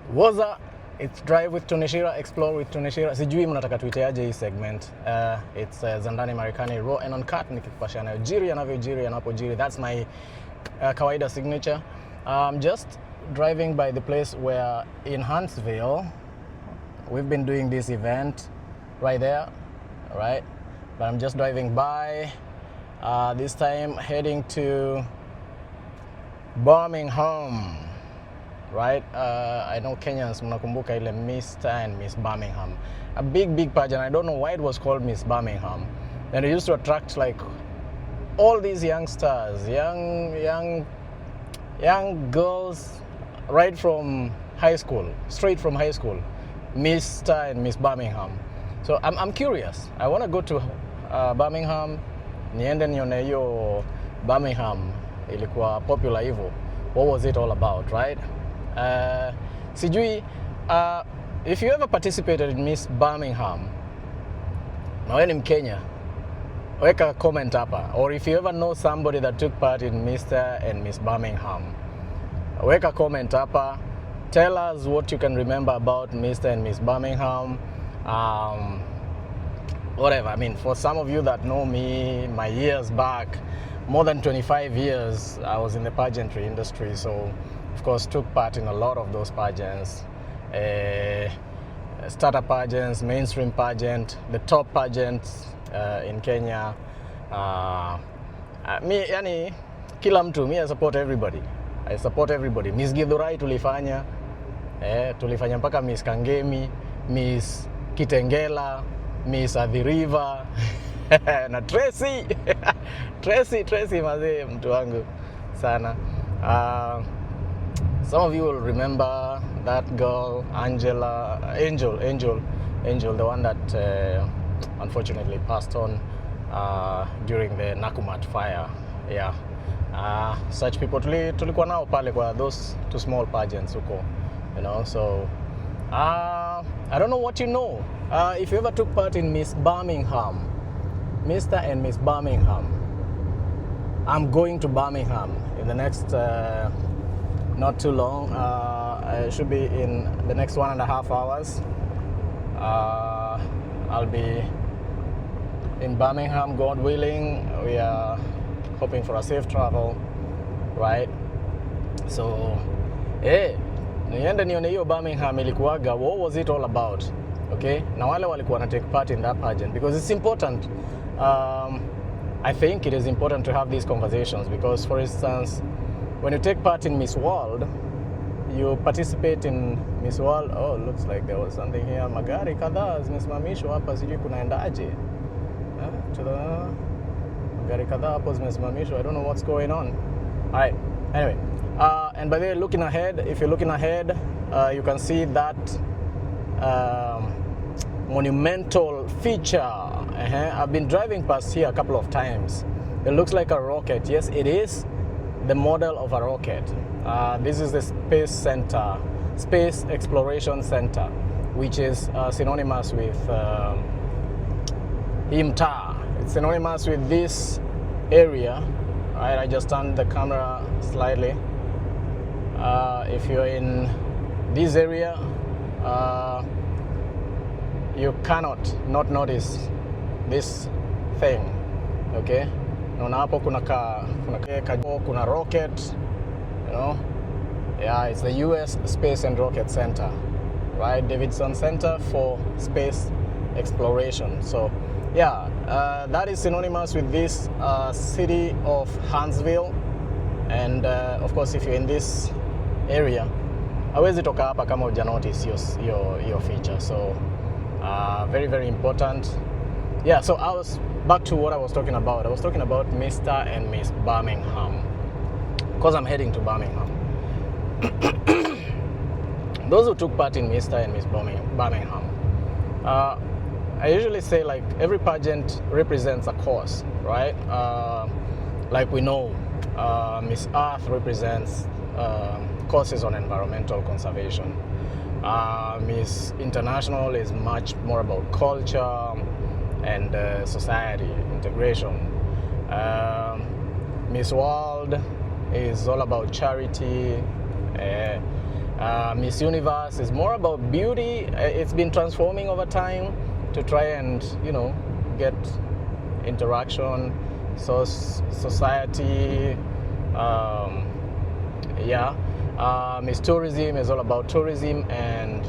WOOZA, it's Drive with Tunishira, Explore with Tunishira. Sijui mnataka tuiteaje hii segment. It's Zandani Marekani raw and uncut, nikikupasha yanayojiri yanavyojiri yanapojiri. That's my kawaida signature. Just driving by the place where in Huntsville we've been doing this event right there, right? But I'm just driving by. This time heading to Birmingham. Right, I know Kenyans mnakumbuka ile Mr. and Miss Birmingham, a big pageant. I don't know why it was called Miss Birmingham, and it used to attract like all these youngsters, young girls, right from high school, straight from high school, Mr. and Miss Birmingham. So I'm curious. I want to go to Birmingham, niende nione hiyo Birmingham ilikuwa popular hivyo. What was it all about, right? Sijui, if you ever participated in Miss Birmingham, na wewe ni Mkenya, weka comment hapa. Or if you ever know somebody that took part in Mr. and Miss Birmingham, weka comment hapa. Tell us what you can remember about Mr. and Miss Birmingham. Whatever. I mean, for some of you that know me, my years back, more than 25 years, I was in the pageantry industry, so of course took part in a lot of those pageants, starter pageants, mainstream pageant, the top pageants in Kenya. Me, yani, kila mtu, me I support everybody. I support everybody. Miss Githurai tulifanya, tulifanya mpaka Miss Kangemi, Miss Kitengela, Miss Athi River, na Tracy. Tracy mazee mtu wangu sana. Some of you will remember that girl, Angel, the one that unfortunately passed on during the Nakumatt fire. Yeah. Such people tulikuwa nao pale kwa those two small pageants huko, you know. So I don't know what you know. If you ever took part in Miss Birmingham, Mr. and Miss Birmingham, I'm going to Birmingham in the next not too long. I should be in the next 1.5 hours. I'll be in Birmingham, God willing. We are hoping for a safe travel, right? So, niende nione hiyo Birmingham ilikuwaga. What was it all about? Okay, na wale walikuwa na take part in that pageant, because it's important. I think it is important to have these conversations because, for instance, when you take part in Miss World, you participate in Miss World. Oh, looks like there was something here. Magari kadhaa zimesimamishwa hapa, sijui kunaendaje. Magari kadhaa hapo zimesimamishwa. I don't know what's going on. All right. Anyway, and by the way, looking ahead, if you're looking ahead, you can see that monumental feature. I've been driving past here a couple of times. It looks like a rocket. Yes, it is the model of a rocket. This is the Space Center, Space Exploration Center, which is synonymous with IMTA. It's synonymous with this area. Right, I just turned the camera slightly. If you're in this area, you cannot not notice this thing, okay? Naona hapo kuna rocket, you know? Yeah, it's the US Space and Rocket Center, right? Davidson Center for Space Exploration. So, yeah, that is synonymous with this city of Huntsville. And of course, if you're in this area, hawezi toka hapa kama uja notice your feature. So, very important. Yeah, so I was back to what I was talking about. I was talking about Mr. and Miss Birmingham, because I'm heading to Birmingham. Those who took part in Mr. and Miss Birmingham, I usually say like every pageant represents a cause, right? Like we know, Miss Earth represents causes on environmental conservation. Miss International is much more about culture and society integration. Miss World is all about charity, Miss Universe is more about beauty. It's been transforming over time to try and, you know, get interaction, so society. Miss Tourism is all about tourism and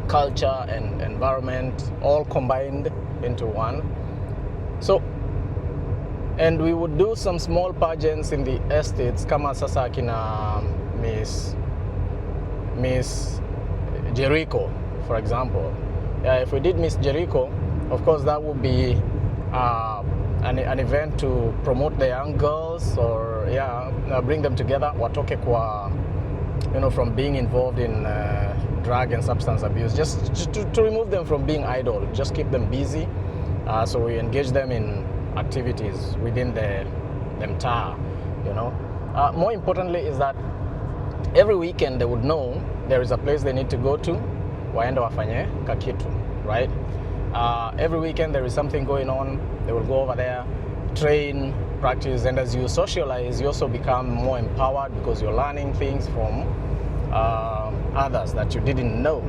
culture and environment, all combined into one. So, and we would do some small pageants in the estates, kama sasa kina Miss Jericho, for example. If we did Miss Jericho, of course that would be an event to promote the young girls, or bring them together, watoke kwa, you know, from being involved in drug and substance abuse, just to remove them from being idle, just keep them busy. So we engage them in activities within the mtaa, you know. More importantly is that every weekend they would know there is a place they need to go to, waende wafanye kakitu, right? Every weekend there is something going on, they will go over there, train, practice, and as you socialize, you also become more empowered because you're learning things from others that you didn't know.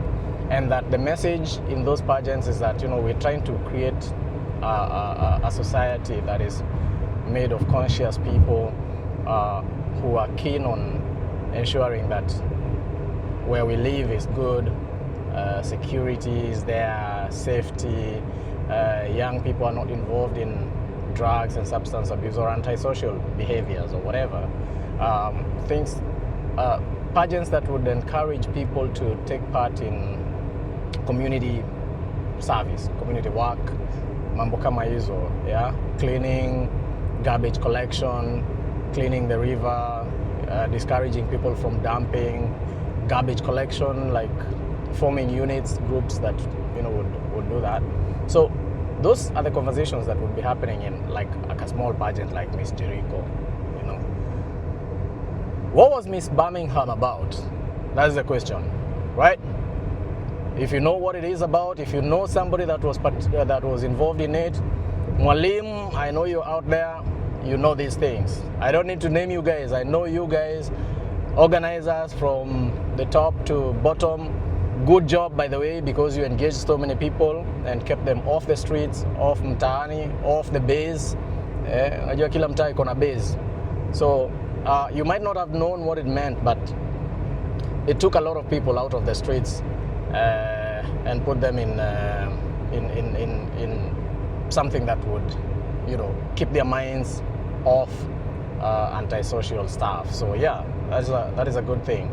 And that the message in those pageants is that, you know, we're trying to create a society that is made of conscious people who are keen on ensuring that where we live is good, security is there, safety, young people are not involved in drugs and substance abuse or antisocial behaviors or whatever. Pageants that would encourage people to take part in community service, community work, mambo kama hizo, cleaning, garbage collection, cleaning the river, discouraging people from dumping, garbage collection, like forming units, groups that, you know, would do that. So those are the conversations that would be happening in like a small pageant like Miss Jericho, you know. What was Miss Birmingham about? That's the question, right? If you know what it is about, if you know somebody that was involved in it, Mwalim, I know you're out there, you know these things. I don't need to name you guys. I know you guys, organizers from the top to bottom. Good job, by the way, because you engaged so many people and kept them off the streets, off mtaani, off the base. Unajua kila mtaa iko na base. So you might not have known what it meant, but it took a lot of people out of the streets and put them in something that would, you know, keep their minds off antisocial stuff. So yeah, that is a good thing.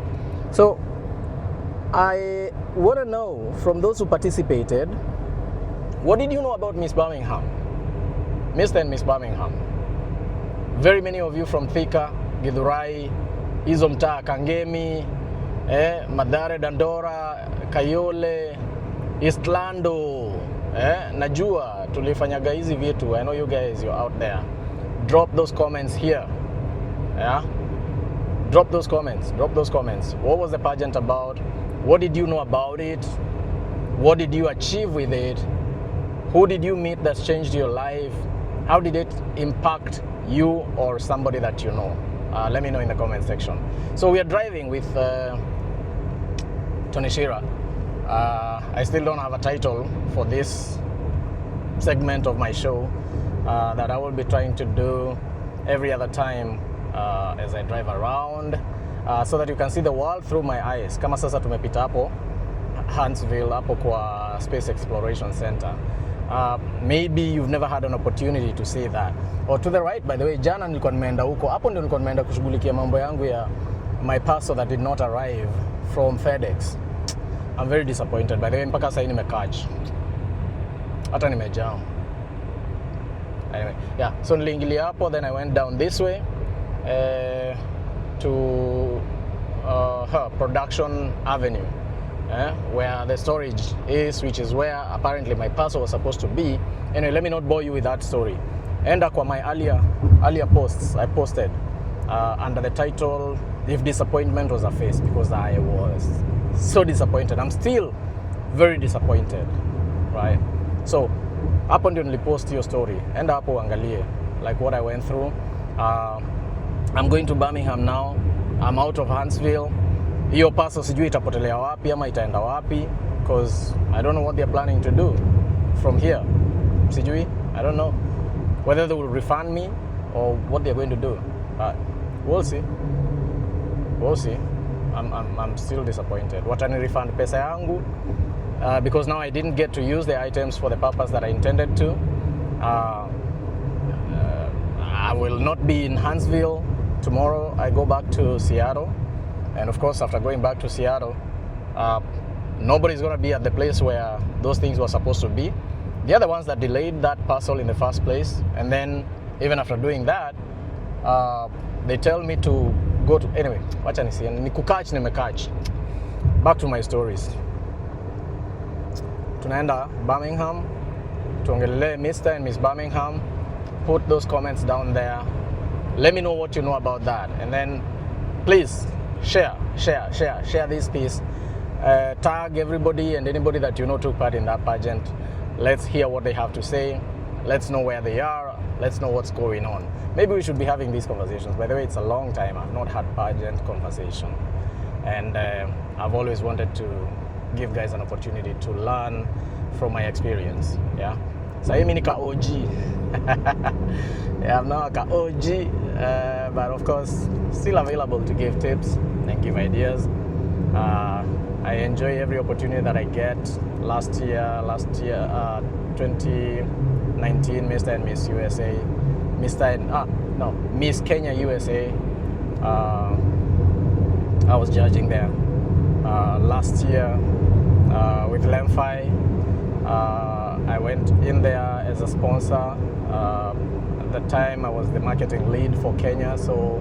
So I want to know from those who participated, what did you know about Miss Birmingham? Mr. and Miss Birmingham. Very many of you from Thika, Githurai, hizo mtaa Kangemi, Mathare, Dandora, Kayole, Eastlando, najua tulifanyaga hizi vitu. I know you guys, you're out there. Drop those comments here. Drop those comments. What was the pageant about? What did you know about it? What did you achieve with it? Who did you meet that changed your life? How did it impact you or somebody that you know? Let me know in the comment section. So we are driving with Tonishira. I still don't have a title for this segment of my show that I will be trying to do every other time as I drive around, so that you can see the world through my eyes. Kama sasa tumepita hapo Huntsville, hapo kwa Space Exploration Center. Maybe you've never had an opportunity to see that. Or to the right, by the way, jana nilikuwa nimeenda huko. Hapo ndio nilikuwa nimeenda kushughulikia mambo yangu ya my parcel that did not arrive from FedEx. I'm very disappointed. By the way, mpaka sasa nimekaj. Hata nimejam. Anyway, yeah, so niliingilia hapo, then I went down this way to Production Avenue, where the storage is, which is where apparently my parcel was supposed to be. Anyway, let me not bore you with that story. Enda kwa my earlier posts I posted under the title, If Disappointment Was a Face, because I was so disappointed. I'm still very disappointed, right? So hapo ndio nilipost hiyo story. Enda hapo uangalie like what I went through. I'm going to Birmingham now. I'm out of Huntsville. hiyo parcel sijui itapotelea wapi ama itaenda wapi, because I don't know what they're planning to do from here. Sijui, I don't know whether they will refund me or what they're going to do, but we'll see. I'm still disappointed. Watani refund pesa yangu because now I didn't get to use the items for the purpose that I intended to. I will not be in Huntsville tomorrow. I go back to Seattle, and of course after going back to Seattle, nobody's gonna be at the place where those things were supposed to be. They are the ones that delayed that parcel in the first place, and then even after doing that, they tell me to go to, anyway, wacha nisi nikukach nimekach. Back to my stories. Tunaenda Birmingham, tuongelee Mr. and Miss Birmingham. Put those comments down there. Let me know what you know about that, and then please share this piece. Tag everybody and anybody that you know took part in that pageant. Let's hear what they have to say. Let's know where they are. Let's know what's going on. Maybe we should be having these conversations. By the way, it's a long time I've not had pageant conversation, and I've always wanted to give guys an opportunity to learn from my experience. Yeah. So I'm ka OG. Yeah, I'm now a OG, but of course still available to give tips and give ideas. I enjoy every opportunity that I get. Last year, 2019, Mr. and Miss USA, Miss Kenya USA. I was judging there. Last year with Lemfi, I went in there as a sponsor. At the time, I was the marketing lead for Kenya, so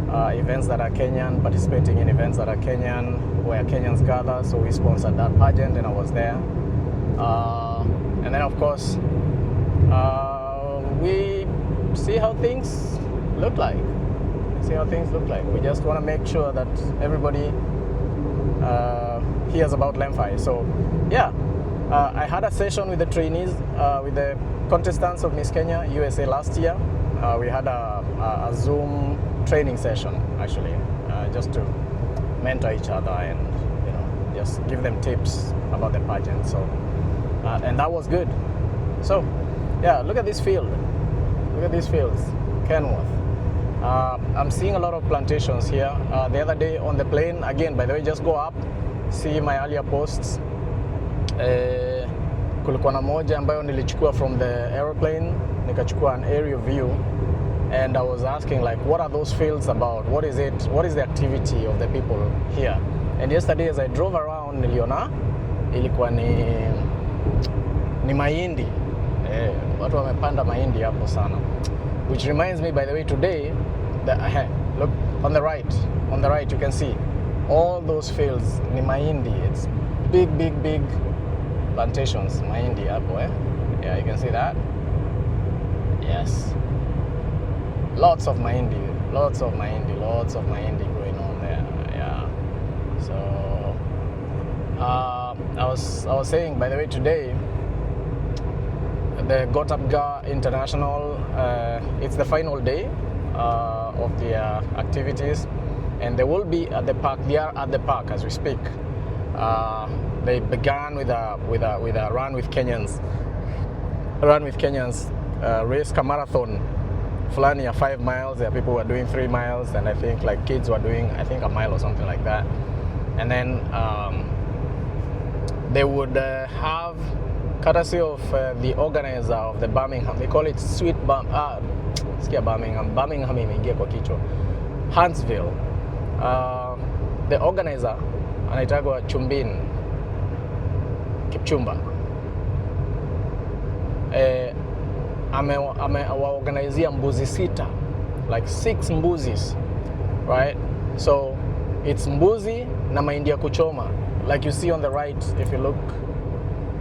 events that are Kenyan, participating in events that are Kenyan, where Kenyans gather, so we sponsored that pageant and I was there. And then of course, we see how things look like. We just want to make sure that everybody hears about Lemfi. So yeah, I had a session with the trainees, with the contestants of Miss Kenya USA last year. We had a Zoom training session actually, just to mentor each other and just give them tips about the pageant. So and that was good. So yeah, look at this field. Look at these fields, Kenworth. I'm seeing a lot of plantations here. The other day on the plane, again, by the way, just go up, see my earlier posts. Kulikuwa na moja ambayo nilichukua from the airplane, nikachukua an aerial view, and I was asking like, what are those fields about? What is it? What is the activity of the people here? And yesterday as I drove around, niliona ilikuwa ni mahindi. Watu wamepanda mahindi hapo sana. Which reminds me, by the way, today, look on the right you can see all those fields ni mahindi. It's big plantations, mahindi hapo, yeah, you can see that. Yes, lots of mahindi going on there. Yeah. So I was saying, by the way, today the Gotapga International, it's the final day of the activities, and they will be at the park. They are at the park as we speak. They began with a run with Kenyans. Race a marathon. Fulani 5 miles. There are people who are doing 3 miles, and I think like kids were doing a mile or something like that. And then they would have, courtesy of the organizer of the Birmingham, they call it Birmingham imeingia kwa kichwa. Huntsville. The organizer anaitagwa Kipchumba. Amewaorganizia mbuzi 6, like 6 mbuzis, right? So it's mbuzi na mahindi ya kuchoma, like you see on the right. If you look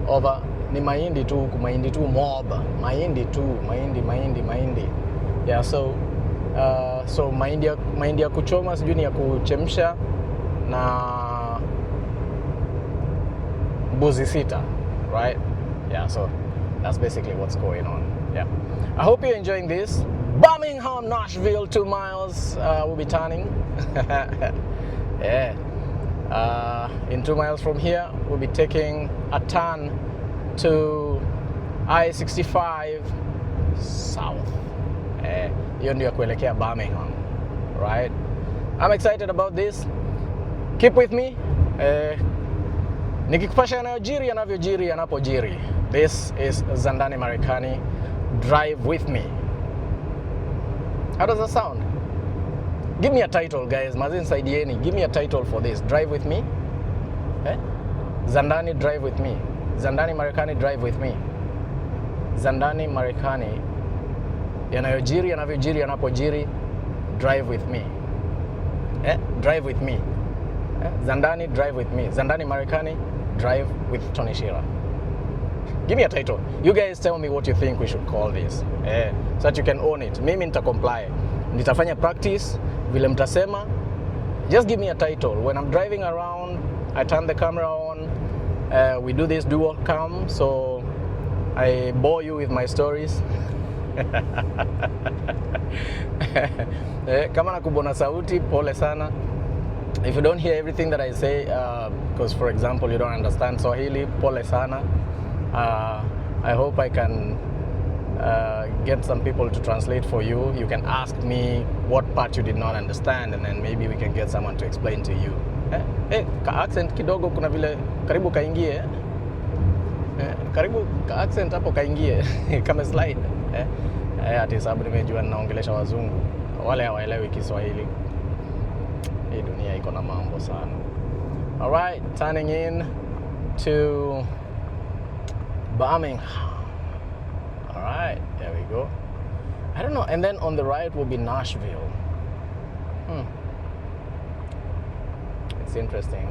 over, ni mahindi tu mob, mahindi. Yeah, so mahindi ya kuchoma, sijui ni ya kuchemsha, na mbuzi 6, right? Yeah, so that's basically what's going on. Yeah, I hope you're enjoying this. Birmingham, Nashville, 2 miles. We'll be turning. Yeah. In 2 miles from here, we'll be taking a turn to I-65 south. Hiyo ndio kuelekea Birmingham, right? I'm excited about this. Keep with me. Nikikupasha yanayojiri, yanavyojiri, yanapojiri. This is Zandani Marekani. Drive with me. How does that sound? Give me a title, guys. Mazin saidieni. Give me a title for this. Drive with me. Zandani, drive with me. Zandani Marekani, drive with me. Zandani Marekani. Yanayojiri, yanavyojiri, yanapojiri. Drive with me. Drive with me. Zandani, drive with me. Zandani Marekani, drive with Tony Shira. Give me a title. You guys tell me what you think we should call this. So that you can own it. Mimi nita comply. Nitafanya practice. Vile mtasema. Just give me a title. When I'm driving around, I turn the camera on. We do this dual cam. So I bore you with my stories. Kama nakubona sauti, pole sana. If you don't hear everything that I say, because for example you don't understand Swahili, pole sana. I hope I can get some people to translate for you. You can ask me what part you did not understand, and then maybe we can get someone to explain to you. Ka accent kidogo kuna vile karibu kaingie. Karibu ka accent hapo kaingie kama slide. Ati sababu nimejua ninaongelesha wazungu. Wale hawaelewi Kiswahili. Hii dunia iko na mambo sana. Alright, turning in to Birmingham. Alright, there we go. I don't know, and then on the right will be Nashville. It's interesting.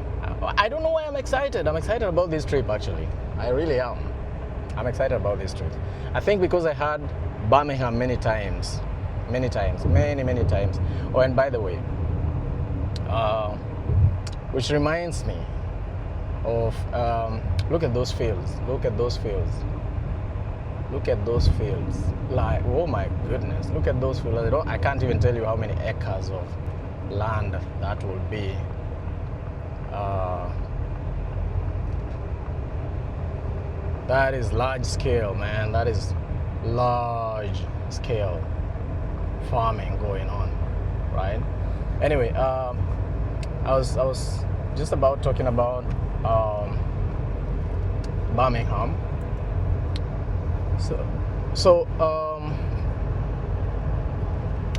I don't know why I'm excited. I'm excited about this trip actually. I really am. I'm excited about this trip. I think because I had Birmingham many times. Many times. Oh, and by the way, which reminds me of, look at those fields. Look at those fields. Look at those fields. Like, oh my goodness. Look at those fields. I can't even tell you how many acres of land that will be. That is large scale, man. That is large scale farming going on, right? Anyway, I was just about talking about Birmingham. So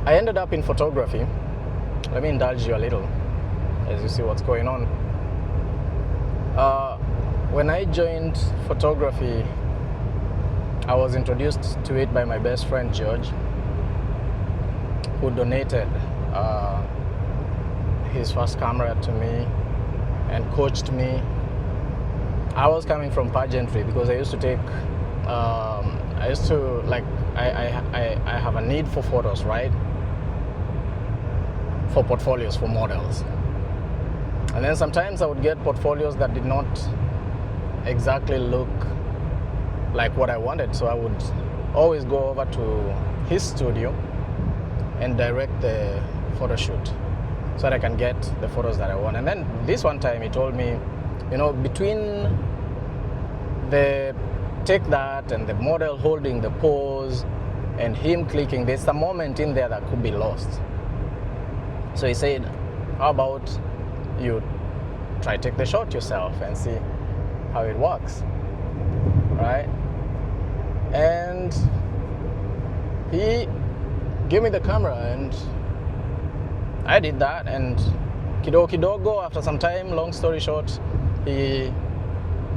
I ended up in photography. Let me indulge you a little as you see what's going on. When I joined photography, I was introduced to it by my best friend George, who donated his first camera to me and coached me. I was coming from pageantry because I used to take, I have a need for photos, right? For portfolios, for models. And then sometimes I would get portfolios that did not exactly look like what I wanted. So I would always go over to his studio and direct the photo shoot so that I can get the photos that I want. And then this one time he told me, you know, between the take that and the model holding the pose and him clicking, there's a moment in there that could be lost. So he said, how about you try take the shot yourself and see how it works, right? And he gave me the camera and I did that, and kidogo after some time, long story short, he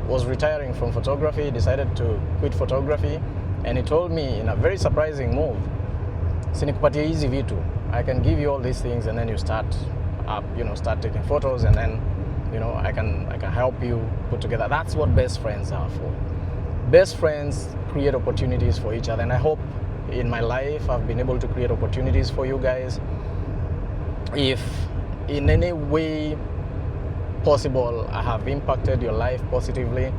was retiring from photography, decided to quit photography, and he told me in a very surprising move, sinikupatie hizi vitu, I can give you all these things and then you start taking photos, and then I can help you put together. That's what best friends are for. Best friends create opportunities for each other, and I hope in my life I've been able to create opportunities for you guys. If in any way possible I have impacted your life positively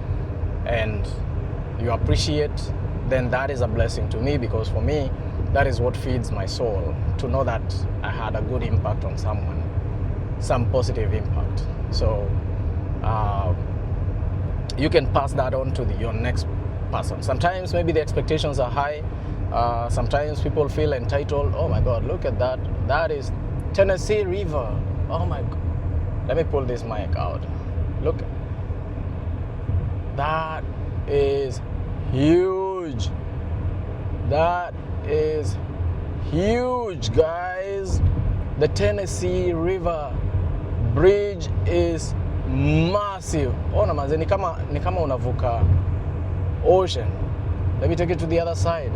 and you appreciate, then that is a blessing to me, because for me that is what feeds my soul, to know that I had a good impact on someone, some positive impact. So you can pass that on to your next person. Sometimes maybe the expectations are high. Sometimes people feel entitled. Oh my God, look at that. That is Tennessee River. Oh my God. Let me pull this mic out. Look. That is huge. That is huge, guys. The Tennessee River bridge is massive. Ona manze, ni kama unavuka ocean. Let me take it to the other side.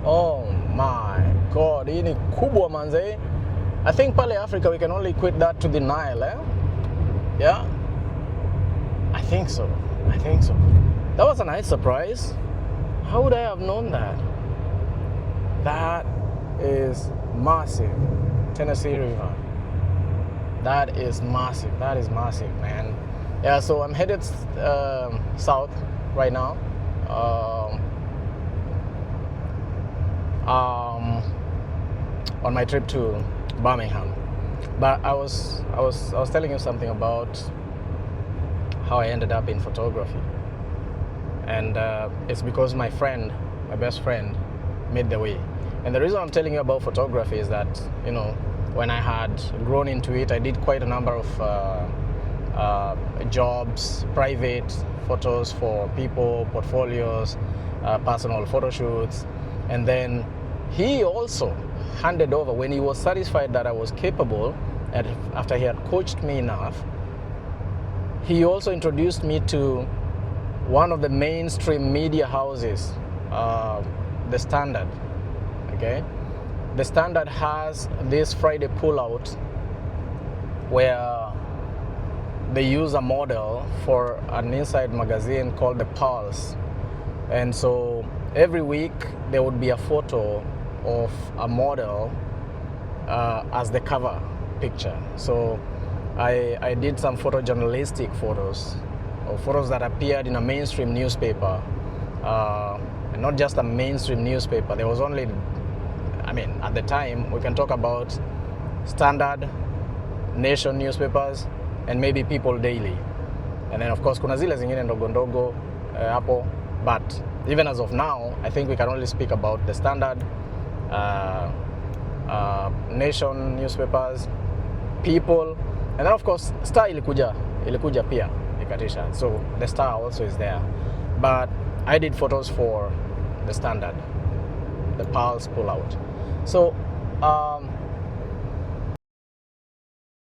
Oh my God, hii ni kubwa manze. I think pale Africa we can only equate that to the Nile, eh? Yeah? I think so. That was a nice surprise. How would I have known that? That is massive. Tennessee River. That is massive, man. Yeah, so I'm headed south right now. On my trip to Birmingham. But I was telling you something about how I ended up in photography. And it's because my best friend, made the way. And the reason I'm telling you about photography is that, you know, when I had grown into it, I did quite a number of jobs, private photos for people, portfolios, personal photo shoots. And then he also handed over, when he was satisfied that I was capable, and after he had coached me enough, he also introduced me to one of the mainstream media houses, The Standard. Okay, The Standard has this Friday pullout where they use a model for an inside magazine called The Pulse. And so every week there would be a photo of a model as the cover picture. So I did some photojournalistic photos, or photos that appeared in a mainstream newspaper. And not just a mainstream newspaper. There was only, I mean, at the time, we can talk about Standard, Nation newspapers, and maybe People Daily. And then of course, kuna zile zingine ndogo ndogo hapo. But even as of now, I think we can only speak about the Standard, Nation newspapers, People, and then of course, Star ilikuja pia, ikatisha. So the Star also is there. But I did photos for the Standard, the Pulse pullout. So